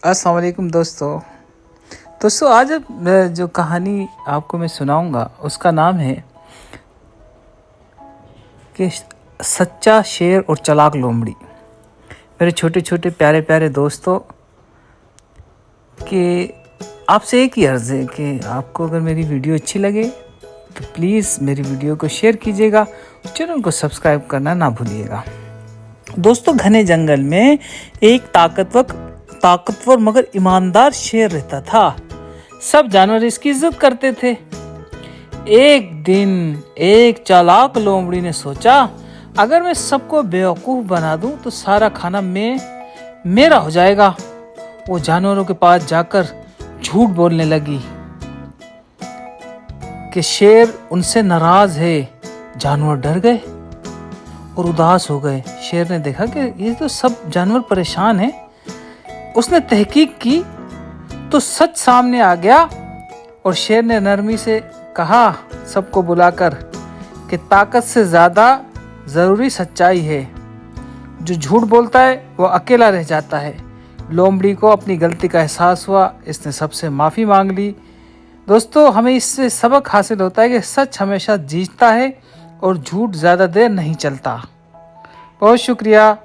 अस्सलाम वालेकुम दोस्तों आज जो कहानी आपको मैं सुनाऊंगा उसका नाम है कि सच्चा शेर और चालाक लोमड़ी। मेरे छोटे छोटे प्यारे प्यारे दोस्तों, कि आपसे एक ही अर्ज़ है कि आपको अगर मेरी वीडियो अच्छी लगे तो प्लीज़ मेरी वीडियो को शेयर कीजिएगा, चैनल को सब्सक्राइब करना ना भूलिएगा। दोस्तों, घने जंगल में एक ताकतवर मगर ईमानदार शेर रहता था। सब जानवर इसकी इज्जत करते थे। एक दिन एक चालाक लोमड़ी ने सोचा, अगर मैं सबको बेवकूफ़ बना दूं तो सारा खाना मेरा हो जाएगा। वो जानवरों के पास जाकर झूठ बोलने लगी कि शेर उनसे नाराज है। जानवर डर गए और उदास हो गए। शेर ने देखा कि ये तो सब जानवर परेशान हैं। उसने तहकीक की तो सच सामने आ गया और शेर ने नरमी से कहा सबको बुलाकर कि ताकत से ज़्यादा ज़रूरी सच्चाई है। जो झूठ बोलता है वो अकेला रह जाता है। लोमड़ी को अपनी गलती का एहसास हुआ। इसने सबसे माफ़ी मांग ली। दोस्तों, हमें इससे सबक हासिल होता है कि सच हमेशा जीतता है और झूठ ज़्यादा देर नहीं चलता। बहुत शुक्रिया।